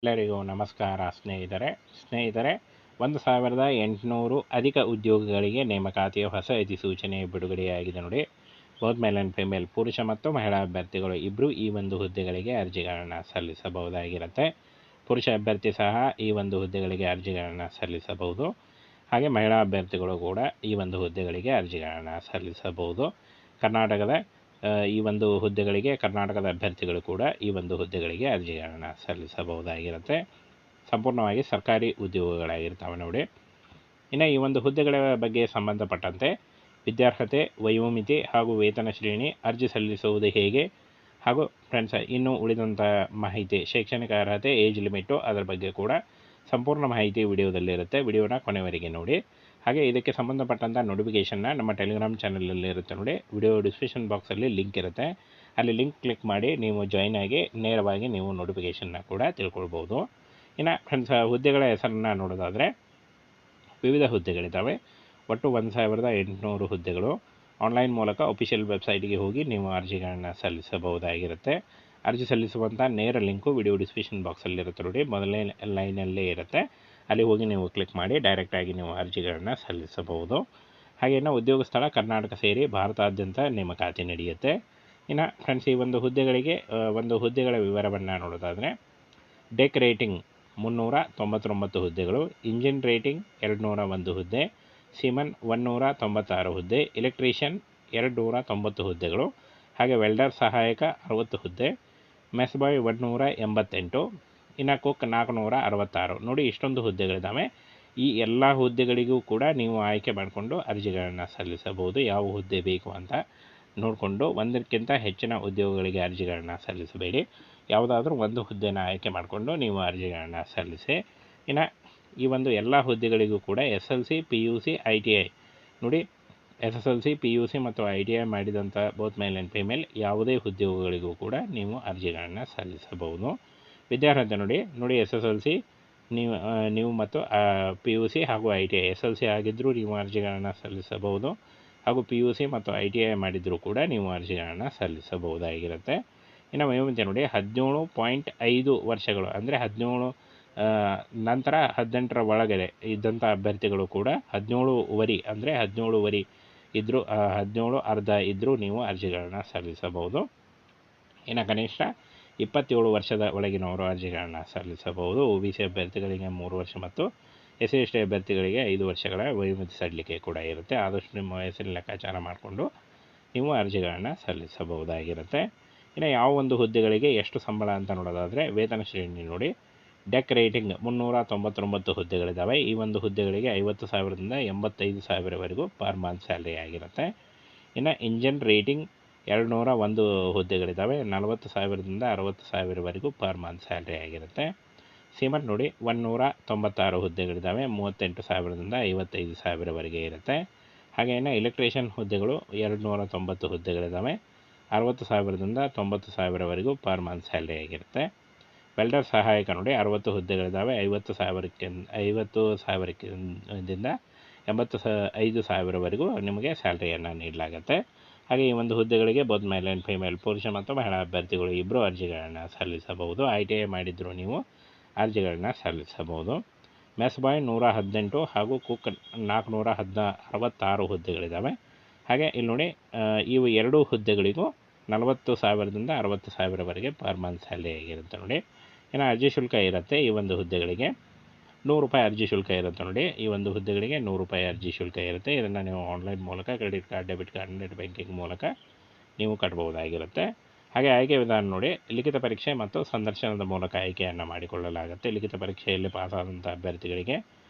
ಎಲ್ಲರಿಗೂ ನಮಸ್ಕಾರ ಸ್ನೇಹಿತರೆ 1800 ಅಧಿಕ ಉದ್ಯೋಗಿಗಳಿಗೆ ನೇಮಕಾತಿಯ ಹೊಸ ಅಧಿಸೂಚನೆ ಬಿಡುಗಡೆಯಾಗಿದೆ ನೋಡಿ. ಬೋತ್ ಮೇಲ್ ಆ್ಯಂಡ್ ಫಿಮೇಲ್ ಪುರುಷ ಮತ್ತು ಮಹಿಳಾ ಅಭ್ಯರ್ಥಿಗಳು ಇಬ್ಬರು ಈ ಒಂದು ಹುದ್ದೆಗಳಿಗೆ ಅರ್ಜಿಗಳನ್ನು ಸಲ್ಲಿಸಬಹುದಾಗಿರುತ್ತೆ. ಪುರುಷ ಅಭ್ಯರ್ಥಿ ಸಹ ಈ ಒಂದು ಹುದ್ದೆಗಳಿಗೆ ಅರ್ಜಿಗಳನ್ನು ಸಲ್ಲಿಸಬಹುದು. ಹಾಗೆ ಮಹಿಳಾ ಅಭ್ಯರ್ಥಿಗಳು ಕೂಡ ಈ ಒಂದು ಹುದ್ದೆಗಳಿಗೆ ಅರ್ಜಿಗಳನ್ನು ಸಲ್ಲಿಸಬಹುದು. ಈ ಒಂದು ಹುದ್ದೆಗಳಿಗೆ ಕರ್ನಾಟಕದ ಅಭ್ಯರ್ಥಿಗಳು ಕೂಡ ಈ ಒಂದು ಹುದ್ದೆಗಳಿಗೆ ಅರ್ಜಿಗಳನ್ನು ಸಲ್ಲಿಸಬಹುದಾಗಿರುತ್ತೆ. ಸಂಪೂರ್ಣವಾಗಿ ಸರ್ಕಾರಿ ಉದ್ಯೋಗಗಳಾಗಿರ್ತವೆ ನೋಡಿ. ಇನ್ನು ಈ ಒಂದು ಹುದ್ದೆಗಳ ಬಗ್ಗೆ ಸಂಬಂಧಪಟ್ಟಂತೆ ವಿದ್ಯಾರ್ಹತೆ, ವಯೋಮಿತಿ ಹಾಗೂ ವೇತನ ಶ್ರೇಣಿ, ಅರ್ಜಿ ಸಲ್ಲಿಸುವುದು ಹೇಗೆ ಹಾಗೂ ಫ್ರೆಂಡ್ಸ್ ಇನ್ನು ಉಳಿದಂಥ ಮಾಹಿತಿ, ಶೈಕ್ಷಣಿಕ ಅರ್ಹತೆ, ಏಜ್ ಲಿಮಿಟು, ಅದರ ಬಗ್ಗೆ ಕೂಡ ಸಂಪೂರ್ಣ ಮಾಹಿತಿ ವಿಡಿಯೋದಲ್ಲಿರುತ್ತೆ. ವಿಡಿಯೋನ ಕೊನೆವರೆಗೆ ನೋಡಿ. ಹಾಗೆ ಇದಕ್ಕೆ ಸಂಬಂಧಪಟ್ಟಂಥ ನೋಟಿಫಿಕೇಷನ್ನ ನಮ್ಮ ಟೆಲಿಗ್ರಾಮ್ ಚಾನಲಲ್ಲಿ ಇರುತ್ತೆ ನೋಡಿ. ವಿಡಿಯೋ ಡಿಸ್ಕ್ರಿಪ್ಷನ್ ಬಾಕ್ಸಲ್ಲಿ ಲಿಂಕ್ ಇರುತ್ತೆ. ಅಲ್ಲಿ ಲಿಂಕ್ ಕ್ಲಿಕ್ ಮಾಡಿ ನೀವು ಜಾಯ್ನ್ ಆಗಿ ನೇರವಾಗಿ ನೀವು ನೋಟಿಫಿಕೇಷನ್ನ ಕೂಡ ತಿಳ್ಕೊಳ್ಬೋದು. ಇನ್ನು ಫ್ರೆಂಡ್ಸ್ ಹುದ್ದೆಗಳ ಹೆಸರನ್ನು ನೋಡೋದಾದರೆ ವಿವಿಧ ಹುದ್ದೆಗಳಿದ್ದಾವೆ. ಒಟ್ಟು 1800 ಹುದ್ದೆಗಳು. ಆನ್ಲೈನ್ ಮೂಲಕ ಅಫಿಷಿಯಲ್ ವೆಬ್ಸೈಟ್ಗೆ ಹೋಗಿ ನೀವು ಅರ್ಜಿಗಳನ್ನು ಸಲ್ಲಿಸಬಹುದಾಗಿರುತ್ತೆ. ಅರ್ಜಿ ಸಲ್ಲಿಸುವಂಥ ನೇರ ಲಿಂಕು ವಿಡಿಯೋ ಡಿಸ್ಕ್ರಿಪ್ಷನ್ ಬಾಕ್ಸಲ್ಲಿರುತ್ತೆ ನೋಡಿ. ಮೊದಲನೇ ಲೈನಲ್ಲೇ ಇರುತ್ತೆ. ಅಲ್ಲಿ ಹೋಗಿ ನೀವು ಕ್ಲಿಕ್ ಮಾಡಿ ಡೈರೆಕ್ಟಾಗಿ ನೀವು ಅರ್ಜಿಗಳನ್ನು ಸಲ್ಲಿಸಬಹುದು. ಹಾಗೆಯೇ ಉದ್ಯೋಗ ಸ್ಥಳ ಕರ್ನಾಟಕ ಸೇರಿ ಭಾರತಾದ್ಯಂತ ನೇಮಕಾತಿ ನಡೆಯುತ್ತೆ. ಇನ್ನು ಫ್ರೆಂಡ್ಸ್ ಈ ಒಂದು ಹುದ್ದೆಗಳ ವಿವರವನ್ನು ನೋಡೋದಾದರೆ ಡೆಕ್ ರೇಟಿಂಗ್ 399 ಹುದ್ದೆಗಳು, ಇಂಜಿನ್ ರೇಟಿಂಗ್ 201 ಹುದ್ದೆ, ಸಿಮನ್ 196 ಹುದ್ದೆ, ಎಲೆಕ್ಟ್ರಿಷಿಯನ್ 290 ಹುದ್ದೆಗಳು, ಹಾಗೆ ವೆಲ್ಡರ್ ಸಹಾಯಕ 60 ಹುದ್ದೆ, ಮೆಸ್ ಬಾಯ್ 188, ಇನ್ನು ಕುಕ್ 466 ನೋಡಿ. ಇಷ್ಟೊಂದು ಹುದ್ದೆಗಳಿದ್ದಾವೆ. ಈ ಎಲ್ಲ ಹುದ್ದೆಗಳಿಗೂ ಕೂಡ ನೀವು ಆಯ್ಕೆ ಮಾಡಿಕೊಂಡು ಅರ್ಜಿಗಳನ್ನು ಸಲ್ಲಿಸಬಹುದು. ಯಾವ ಹುದ್ದೆ ಬೇಕು ಅಂತ ನೋಡಿಕೊಂಡು ಒಂದಕ್ಕಿಂತ ಹೆಚ್ಚಿನ ಉದ್ಯೋಗಗಳಿಗೆ ಅರ್ಜಿಗಳನ್ನು ಸಲ್ಲಿಸಬೇಡಿ. ಯಾವುದಾದ್ರೂ ಒಂದು ಹುದ್ದೆನ ಆಯ್ಕೆ ಮಾಡಿಕೊಂಡು ನೀವು ಅರ್ಜಿಗಳನ್ನು ಸಲ್ಲಿಸಿ. ಇನ್ನು ಈ ಒಂದು ಎಲ್ಲ ಹುದ್ದೆಗಳಿಗೂ ಕೂಡ SLC, PUC, ITI ನೋಡಿ. SSLC, PUC ಮತ್ತು ITI ಮಾಡಿದಂಥ ಬೋತ್ ಮೇಲ್ ಆ್ಯಂಡ್ ಫಿಮೇಲ್ ಯಾವುದೇ ಉದ್ಯೋಗಗಳಿಗೂ ಕೂಡ ನೀವು ಅರ್ಜಿಗಳನ್ನು ಸಲ್ಲಿಸಬಹುದು. ವಿದ್ಯಾರ್ಹತೆ ನೋಡಿ SSLC ನೀವು ಮತ್ತು PUC ಹಾಗೂ ITI SLC ಆಗಿದ್ದರೂ ನೀವು ಅರ್ಜಿಗಳನ್ನು ಸಲ್ಲಿಸಬಹುದು. ಹಾಗೂ PUC ಮತ್ತು ITI ಮಾಡಿದರೂ ಕೂಡ ನೀವು ಅರ್ಜಿಗಳನ್ನು ಸಲ್ಲಿಸಬಹುದಾಗಿರುತ್ತೆ. ಇನ್ನು ವಯೋಮಿತಿ ನೋಡಿ 17.5 ವರ್ಷಗಳು ಅಂದರೆ 17 ನಂತರ 18ರ ಒಳಗಡೆ ಇದ್ದಂಥ ಅಭ್ಯರ್ಥಿಗಳು ಕೂಡ 17 ವರಿ ಅಂದರೆ 17 ವರಿ ಇದ್ದರೂ 17 ಅರ್ಧ ಇದ್ದರೂ ನೀವು ಅರ್ಜಿಗಳನ್ನು ಸಲ್ಲಿಸಬಹುದು. ಇನ್ನು ಕನಿಷ್ಠ 27 ವರ್ಷದ ಒಳಗಿನವರು ಅರ್ಜಿಗಳನ್ನು ಸಲ್ಲಿಸಬಹುದು. OBC ಅಭ್ಯರ್ಥಿಗಳಿಗೆ 3 ವರ್ಷ ಮತ್ತು SC/ST ಅಭ್ಯರ್ಥಿಗಳಿಗೆ 5 ವರ್ಷಗಳ ವಯೋಮಿತಿ ಸಡಿಲಿಕೆ ಕೂಡ ಇರುತ್ತೆ. ಆದಷ್ಟು ನಿಮ್ಮ ವಯಸ್ಸಿನ ಲೆಕ್ಕಾಚಾರ ಮಾಡಿಕೊಂಡು ನೀವು ಅರ್ಜಿಗಳನ್ನು ಸಲ್ಲಿಸಬಹುದಾಗಿರುತ್ತೆ. ಇನ್ನು ಯಾವ ಒಂದು ಹುದ್ದೆಗಳಿಗೆ ಎಷ್ಟು ಸಂಬಳ ಅಂತ ನೋಡೋದಾದರೆ ವೇತನ ಶ್ರೇಣಿ ನೋಡಿ. ಡೆಕ್ ರೇಟಿಂಗ್ 399 ಹುದ್ದೆಗಳಿದ್ದಾವೆ. ಈ ಒಂದು ಹುದ್ದೆಗಳಿಗೆ 50,000ದಿಂದ 85,000ವರೆಗೂ ಪರ್ ಮಂತ್ ಸ್ಯಾಲ್ರಿ ಆಗಿರುತ್ತೆ. ಇನ್ನು ಇಂಜಿನ್ ರೇಟಿಂಗ್ 201 ಹುದ್ದೆಗಳಿದ್ದಾವೆ. 40,000ದಿಂದ 60,000ವರೆಗೂ ಪರ್ ಮಂತ್ ಸ್ಯಾಲ್ರಿ ಆಗಿರುತ್ತೆ. ಸಿಮನ್ ನೋಡಿ 196 ಹುದ್ದೆಗಳಿದ್ದಾವೆ. 38,000ದಿಂದ 55,000ವರೆಗೆ ಇರುತ್ತೆ. ಹಾಗೆಯೇ ಎಲೆಕ್ಟ್ರಿಷಿಯನ್ ಹುದ್ದೆಗಳು 290 ಹುದ್ದೆಗಳಿದ್ದಾವೆ. 60,000ದಿಂದ 90,000ವರೆಗೂ ಪರ್ ಮಂತ್ ಸ್ಯಾಲ್ರಿ ಆಗಿರುತ್ತೆ. ವೆಲ್ಡರ್ ಸಹಾಯಕ ನೋಡಿ 60 ಹುದ್ದೆಗಳಿದ್ದಾವೆ. 50,000ದಿಂದ 85,000ವರೆಗೂ ನಿಮಗೆ ಸ್ಯಾಲ್ರಿಯನ್ನು ನೀಡಲಾಗುತ್ತೆ. ಹಾಗೆ ಈ ಒಂದು ಹುದ್ದೆಗಳಿಗೆ ಬೋತ್ ಮೇಲ್ ಆ್ಯಂಡ್ ಫಿಮೇಲ್ ಪುರುಷ ಮತ್ತು ಮಹಿಳಾ ಅಭ್ಯರ್ಥಿಗಳು ಇಬ್ಬರು ಅರ್ಜಿಗಳನ್ನು ಸಲ್ಲಿಸಬಹುದು. ITI ಮಾಡಿದರೂ ನೀವು ಅರ್ಜಿಗಳನ್ನು ಸಲ್ಲಿಸಬಹುದು. ಮೆಸ್ ಬಾಯ್ 118 ಹಾಗೂ ಕುಕ್ 466 ಹುದ್ದೆಗಳಿದ್ದಾವೆ. ಹಾಗೆ ಇಲ್ಲಿ ನೋಡಿ ಇವು ಎರಡೂ ಹುದ್ದೆಗಳಿಗೂ 40,000ದಿಂದ 60,000ವರೆಗೆ ಪರ್ ಮಂತ್ ಸ್ಯಾಲ್ರಿ ಆಗಿರುತ್ತೆ ನೋಡಿ. ಇನ್ನು ಅರ್ಜಿ ಶುಲ್ಕ ಇರುತ್ತೆ. ಈ ಒಂದು ಹುದ್ದೆಗಳಿಗೆ 100 ರೂಪಾಯಿ ಅರ್ಜಿ ಶುಲ್ಕ ಇರುತ್ತೆ ನೋಡಿ. ಈ ಒಂದು ಹುದ್ದೆಗಳಿಗೆ 100 ರೂಪಾಯಿ ಅರ್ಜಿ ಶುಲ್ಕ ಇರುತ್ತೆ. ಇದನ್ನು ನೀವು ಆನ್ಲೈನ್ ಮೂಲಕ credit card, debit card, net banking ಮೂಲಕ ನೀವು ಕಟ್ಬೋದಾಗಿರುತ್ತೆ. ಹಾಗೆ ಆಯ್ಕೆ ವಿಧಾನ ನೋಡಿ. ಲಿಖಿತ ಪರೀಕ್ಷೆ ಮತ್ತು ಸಂದರ್ಶನದ ಮೂಲಕ ಆಯ್ಕೆಯನ್ನು ಮಾಡಿಕೊಳ್ಳಲಾಗುತ್ತೆ. ಲಿಖಿತ ಪರೀಕ್ಷೆಯಲ್ಲಿ ಪಾಸಾದಂಥ ಅಭ್ಯರ್ಥಿಗಳಿಗೆ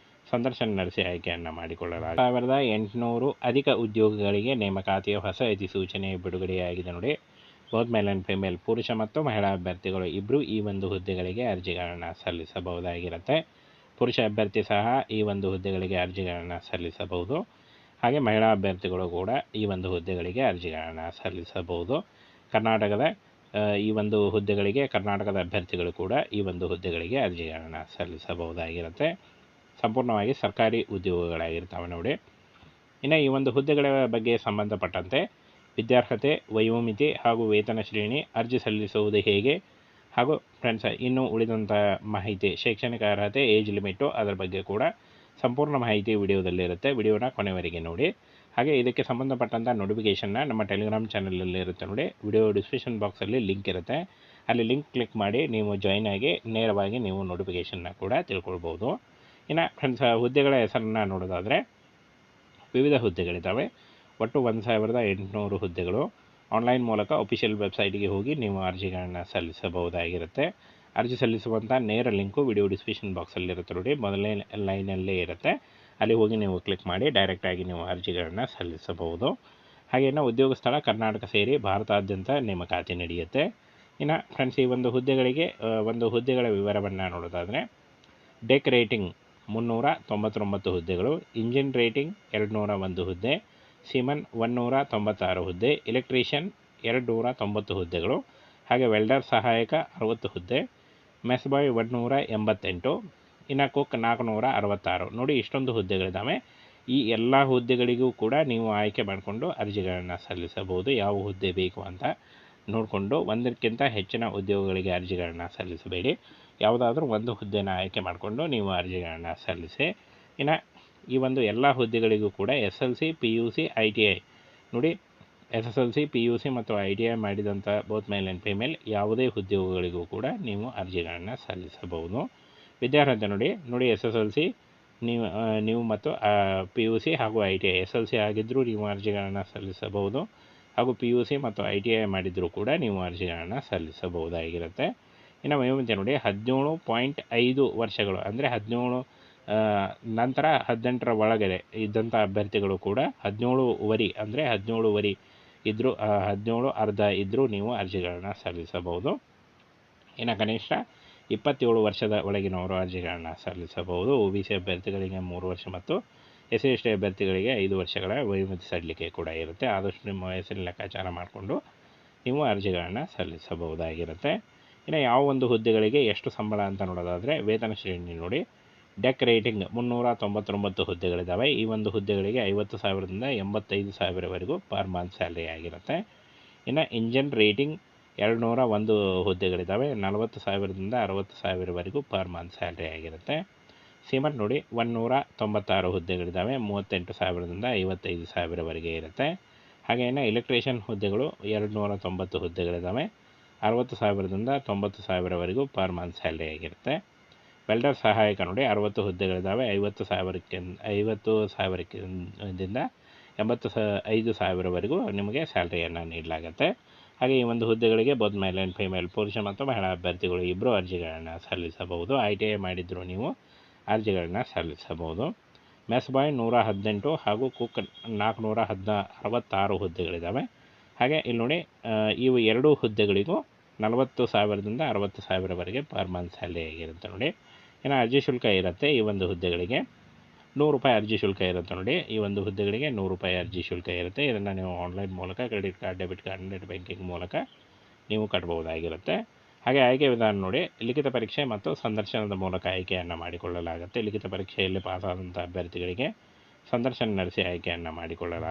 ಸಂದರ್ಶನ ನಡೆಸಿ ಆಯ್ಕೆಯನ್ನು ಮಾಡಿಕೊಳ್ಳಲಾಗುತ್ತೆ. 1800 ಅಧಿಕ ಉದ್ಯೋಗಿಗಳಿಗೆ ನೇಮಕಾತಿಯ ಹೊಸ ಅಧಿಸೂಚನೆ ಬಿಡುಗಡೆಯಾಗಿದೆ ನೋಡಿ. ಬೋತ್ ಮೇಲ್ ಆ್ಯಂಡ್ ಫಿಮೇಲ್ ಪುರುಷ ಮತ್ತು ಮಹಿಳಾ ಅಭ್ಯರ್ಥಿಗಳು ಇಬ್ಬರು ಈ ಒಂದು ಹುದ್ದೆಗಳಿಗೆ ಅರ್ಜಿಗಳನ್ನು ಸಲ್ಲಿಸಬಹುದಾಗಿರುತ್ತೆ. ಪುರುಷ ಅಭ್ಯರ್ಥಿ ಸಹ ಈ ಒಂದು ಹುದ್ದೆಗಳಿಗೆ ಅರ್ಜಿಗಳನ್ನು ಸಲ್ಲಿಸಬಹುದು. ಹಾಗೆ ಮಹಿಳಾ ಅಭ್ಯರ್ಥಿಗಳು ಕೂಡ ಈ ಒಂದು ಹುದ್ದೆಗಳಿಗೆ ಅರ್ಜಿಗಳನ್ನು ಸಲ್ಲಿಸಬಹುದು. ಈ ಒಂದು ಹುದ್ದೆಗಳಿಗೆ ಕರ್ನಾಟಕದ ಅಭ್ಯರ್ಥಿಗಳು ಕೂಡ ಈ ಒಂದು ಹುದ್ದೆಗಳಿಗೆ ಅರ್ಜಿಗಳನ್ನು ಸಲ್ಲಿಸಬಹುದಾಗಿರುತ್ತೆ. ಸಂಪೂರ್ಣವಾಗಿ ಸರ್ಕಾರಿ ಉದ್ಯೋಗಗಳಾಗಿರ್ತವೆ ನೋಡಿ. ಇನ್ನು ಈ ಒಂದು ಹುದ್ದೆಗಳ ಬಗ್ಗೆ ಸಂಬಂಧಪಟ್ಟಂತೆ ವಿದ್ಯಾರ್ಹತೆ, ವಯೋಮಿತಿ ಹಾಗೂ ವೇತನ ಶ್ರೇಣಿ, ಅರ್ಜಿ ಸಲ್ಲಿಸುವುದು ಹೇಗೆ ಹಾಗೂ ಫ್ರೆಂಡ್ಸ್, ಇನ್ನು ಉಳಿದಂಥ ಮಾಹಿತಿ, ಶೈಕ್ಷಣಿಕ ಅರ್ಹತೆ, ಏಜ್ ಲಿಮಿಟು, ಅದರ ಬಗ್ಗೆ ಕೂಡ ಸಂಪೂರ್ಣ ಮಾಹಿತಿ ವಿಡಿಯೋದಲ್ಲಿರುತ್ತೆ. ವಿಡಿಯೋನ ಕೊನೆವರೆಗೆ ನೋಡಿ. ಹಾಗೆ ಇದಕ್ಕೆ ಸಂಬಂಧಪಟ್ಟಂಥ ನೋಟಿಫಿಕೇಷನ್ನ ನಮ್ಮ ಟೆಲಿಗ್ರಾಮ್ ಚಾನಲಲ್ಲಿ ಇರುತ್ತೆ ನೋಡಿ. ವಿಡಿಯೋ ಡಿಸ್ಕ್ರಿಪ್ಷನ್ ಬಾಕ್ಸಲ್ಲಿ ಲಿಂಕ್ ಇರುತ್ತೆ. ಅಲ್ಲಿ ಲಿಂಕ್ ಕ್ಲಿಕ್ ಮಾಡಿ ನೀವು ಜಾಯ್ನ್ ಆಗಿ ನೇರವಾಗಿ ನೀವು ನೋಟಿಫಿಕೇಷನ್ನ ಕೂಡ ತಿಳ್ಕೊಳ್ಬೋದು. ಇನ್ನು ಫ್ರೆಂಡ್ಸ್, ಹುದ್ದೆಗಳ ಹೆಸರನ್ನು ನೋಡೋದಾದರೆ ವಿವಿಧ ಹುದ್ದೆಗಳಿದ್ದಾವೆ. ಒಟ್ಟು 1800 ಹುದ್ದೆಗಳು. ಆನ್ಲೈನ್ ಮೂಲಕ ಅಫಿಷಿಯಲ್ ವೆಬ್ಸೈಟ್ಗೆ ಹೋಗಿ ನೀವು ಅರ್ಜಿಗಳನ್ನು ಸಲ್ಲಿಸಬಹುದಾಗಿರುತ್ತೆ. ಅರ್ಜಿ ಸಲ್ಲಿಸುವಂಥ ನೇರ ಲಿಂಕು ವಿಡಿಯೋ ಡಿಸ್ಕ್ರಿಪ್ಷನ್ ಬಾಕ್ಸಲ್ಲಿರುತ್ತೆ ನೋಡಿ, ಮೊದಲನೇ ಲೈನಲ್ಲೇ ಇರುತ್ತೆ. ಅಲ್ಲಿ ಹೋಗಿ ನೀವು ಕ್ಲಿಕ್ ಮಾಡಿ ಡೈರೆಕ್ಟಾಗಿ ನೀವು ಅರ್ಜಿಗಳನ್ನು ಸಲ್ಲಿಸಬಹುದು. ಹಾಗೆಯೇ ಉದ್ಯೋಗ ಸ್ಥಳ ಕರ್ನಾಟಕ ಸೇರಿ ಭಾರತಾದ್ಯಂತ ನೇಮಕಾತಿ ನಡೆಯುತ್ತೆ. ಇನ್ನು ಫ್ರೆಂಡ್ಸ್, ಈ ಒಂದು ಹುದ್ದೆಗಳ ವಿವರವನ್ನು ನೋಡೋದಾದರೆ, ಡೆಕ್ ರೇಟಿಂಗ್ 399 ಹುದ್ದೆಗಳು, ಇಂಜಿನ್ ರೇಟಿಂಗ್ 201 ಹುದ್ದೆ, ಸಿಮನ್ 196 ಹುದ್ದೆ, ಎಲೆಕ್ಟ್ರಿಷಿಯನ್ 290 ಹುದ್ದೆಗಳು, ಹಾಗೆ ವೆಲ್ಡರ್ ಸಹಾಯಕ 60 ಹುದ್ದೆ, ಮೆಸ್ ಬಾಯ್ 188, ಇನ್ನು ಕುಕ್ 466. ನೋಡಿ, ಇಷ್ಟೊಂದು ಹುದ್ದೆಗಳಿದ್ದಾವೆ. ಈ ಎಲ್ಲ ಹುದ್ದೆಗಳಿಗೂ ಕೂಡ ನೀವು ಆಯ್ಕೆ ಮಾಡಿಕೊಂಡು ಅರ್ಜಿಗಳನ್ನು ಸಲ್ಲಿಸಬಹುದು. ಯಾವ ಹುದ್ದೆ ಬೇಕು ಅಂತ ನೋಡಿಕೊಂಡು ಒಂದಕ್ಕಿಂತ ಹೆಚ್ಚಿನ ಉದ್ಯೋಗಗಳಿಗೆ ಅರ್ಜಿಗಳನ್ನು ಸಲ್ಲಿಸಬೇಡಿ. ಯಾವುದಾದ್ರೂ ಒಂದು ಹುದ್ದೆನ ಆಯ್ಕೆ ಮಾಡಿಕೊಂಡು ನೀವು ಅರ್ಜಿಗಳನ್ನು ಸಲ್ಲಿಸಿ. ಇನ್ನು ಈ ಒಂದು ಎಲ್ಲ ಹುದ್ದೆಗಳಿಗೂ ಕೂಡ SLC, PUC, ITI ನೋಡಿ, SSLC, PUC ಮತ್ತು ITI ಮಾಡಿದಂಥ ಬೋತ್ ಮೇಲ್ ಆ್ಯಂಡ್ ಫಿಮೇಲ್ ಯಾವುದೇ ಉದ್ಯೋಗಗಳಿಗೂ ಕೂಡ ನೀವು ಅರ್ಜಿಗಳನ್ನು ಸಲ್ಲಿಸಬಹುದು. ವಿದ್ಯಾರ್ಹತೆ ನೋಡಿ, SSLC ನೀವು ಮತ್ತು PUC ಹಾಗೂ ITI, SLC ಆಗಿದ್ದರೂ ನೀವು ಅರ್ಜಿಗಳನ್ನು ಸಲ್ಲಿಸಬಹುದು, ಹಾಗೂ PUC ಮತ್ತು ITI ಮಾಡಿದರೂ ಕೂಡ ನೀವು ಅರ್ಜಿಗಳನ್ನು ಸಲ್ಲಿಸಬಹುದಾಗಿರುತ್ತೆ. ಇನ್ನು ವಯೋಮಿತಿ ನೋಡಿ, 17.5 ವರ್ಷಗಳು ಅಂದರೆ 17 ನಂತರ 18ರ ಒಳಗಡೆ ಇದ್ದಂಥ ಅಭ್ಯರ್ಥಿಗಳು ಕೂಡ 17 ವರಿ ಅಂದರೆ 17 ವರಿ ಇದ್ದರೂ 17 ಅರ್ಧ ಇದ್ದರೂ ನೀವು ಅರ್ಜಿಗಳನ್ನು ಸಲ್ಲಿಸಬಹುದು. ಇನ್ನು ಕನಿಷ್ಠ 27 ವರ್ಷದ ಒಳಗಿನವರು ಅರ್ಜಿಗಳನ್ನು ಸಲ್ಲಿಸಬಹುದು. OBC ಅಭ್ಯರ್ಥಿಗಳಿಗೆ 3 ವರ್ಷ ಮತ್ತು SC/ST ಅಭ್ಯರ್ಥಿಗಳಿಗೆ 5 ವರ್ಷಗಳ ವಯೋಮಿತಿ ಸಡಿಲಿಕೆ ಕೂಡ ಇರುತ್ತೆ. ಆದಷ್ಟು ನಿಮ್ಮ ವಯಸ್ಸಿನ ಲೆಕ್ಕಾಚಾರ ಮಾಡಿಕೊಂಡು ನೀವು ಅರ್ಜಿಗಳನ್ನು ಸಲ್ಲಿಸಬಹುದಾಗಿರುತ್ತೆ. ಇನ್ನು ಯಾವ ಒಂದು ಹುದ್ದೆಗಳಿಗೆ ಎಷ್ಟು ಸಂಬಳ ಅಂತ ನೋಡೋದಾದರೆ, ವೇತನ ಶ್ರೇಣಿ ನೋಡಿ, ಡೆಕ್ ರೇಟಿಂಗ್ 399 ಹುದ್ದೆಗಳಿದ್ದಾವೆ. ಈ ಒಂದು ಹುದ್ದೆಗಳಿಗೆ 50,000ದಿಂದ 85,000ವರೆಗೂ ಪರ್ ಮಂತ್ ಸ್ಯಾಲ್ರಿ ಆಗಿರುತ್ತೆ. ಇನ್ನು ಇಂಜಿನ್ ರೇಟಿಂಗ್ 201 ಹುದ್ದೆಗಳಿದ್ದಾವೆ. 40,000ದಿಂದ 60,000ವರೆಗೂ ಪರ್ ಮಂತ್ ಸ್ಯಾಲ್ರಿ ಆಗಿರುತ್ತೆ. ಸಿಮನ್ ನೋಡಿ, 196 ಹುದ್ದೆಗಳಿದ್ದಾವೆ. 38,000ದಿಂದ 55,000ವರೆಗೆ ಇರುತ್ತೆ. ಹಾಗೆಯೇ ಎಲೆಕ್ಟ್ರಿಷಿಯನ್ ಹುದ್ದೆಗಳು 290 ಹುದ್ದೆಗಳಿದ್ದಾವೆ. 60,000ದಿಂದ 90,000ವರೆಗೂ ಪರ್ ಮಂತ್ ಸ್ಯಾಲ್ರಿ ಆಗಿರುತ್ತೆ. ವೆಲ್ಡರ್ ಸಹಾಯಕ ನೋಡಿ, 60 ಹುದ್ದೆಗಳಿದ್ದಾವೆ. 50,000ದಿಂದ 85,000ವರೆಗೂ ನಿಮಗೆ ಸ್ಯಾಲ್ರಿಯನ್ನು ನೀಡಲಾಗುತ್ತೆ. ಹಾಗೆ ಈ ಒಂದು ಹುದ್ದೆಗಳಿಗೆ ಬೋತ್ ಮೇಲ್ ಆ್ಯಂಡ್ ಫಿಮೇಲ್, ಪುರುಷ ಮತ್ತು ಮಹಿಳಾ ಅಭ್ಯರ್ಥಿಗಳು ಇಬ್ಬರು ಅರ್ಜಿಗಳನ್ನು ಸಲ್ಲಿಸಬಹುದು. ITI ಮಾಡಿದರೂ ನೀವು ಅರ್ಜಿಗಳನ್ನು ಸಲ್ಲಿಸಬಹುದು. ಮೆಸ್ ಬಾಯ್ 118 ಹಾಗೂ ಕುಕ್ 466 ಹುದ್ದೆಗಳಿದ್ದಾವೆ. ಹಾಗೆ ಇಲ್ಲಿ ನೋಡಿ, ಇವು ಎರಡೂ ಹುದ್ದೆಗಳಿಗೂ 40,000ದಿಂದ 60,000ವರೆಗೆ ಪರ್ ಮಂತ್ ಸ್ಯಾಲ್ರಿ ಆಗಿರುತ್ತೆ ನೋಡಿ. ಇನ್ನು ಅರ್ಜಿ ಶುಲ್ಕ ಇರುತ್ತೆ. ಈ ಒಂದು ಹುದ್ದೆಗಳಿಗೆ ₹100 ಅರ್ಜಿ ಶುಲ್ಕ ಇರುತ್ತೆ ನೋಡಿ. ಈ ಒಂದು ಹುದ್ದೆಗಳಿಗೆ ₹100 ಅರ್ಜಿ ಶುಲ್ಕ ಇರುತ್ತೆ. ಇದನ್ನು ನೀವು ಆನ್ಲೈನ್ ಮೂಲಕ, credit card, debit card, net banking ಮೂಲಕ ನೀವು ಕಟ್ಬೋದಾಗಿರುತ್ತೆ. ಹಾಗೆ ಆಯ್ಕೆ ವಿಧಾನ ನೋಡಿ, ಲಿಖಿತ ಪರೀಕ್ಷೆ ಮತ್ತು ಸಂದರ್ಶನದ ಮೂಲಕ ಆಯ್ಕೆಯನ್ನು ಮಾಡಿಕೊಳ್ಳಲಾಗುತ್ತೆ. ಲಿಖಿತ ಪರೀಕ್ಷೆಯಲ್ಲಿ ಪಾಸಾದಂಥ ಅಭ್ಯರ್ಥಿಗಳಿಗೆ ಸಂದರ್ಶನ ನಡೆಸಿ ಆಯ್ಕೆಯನ್ನು ಮಾಡಿಕೊಳ್ಳಲಾಗುತ್ತೆ.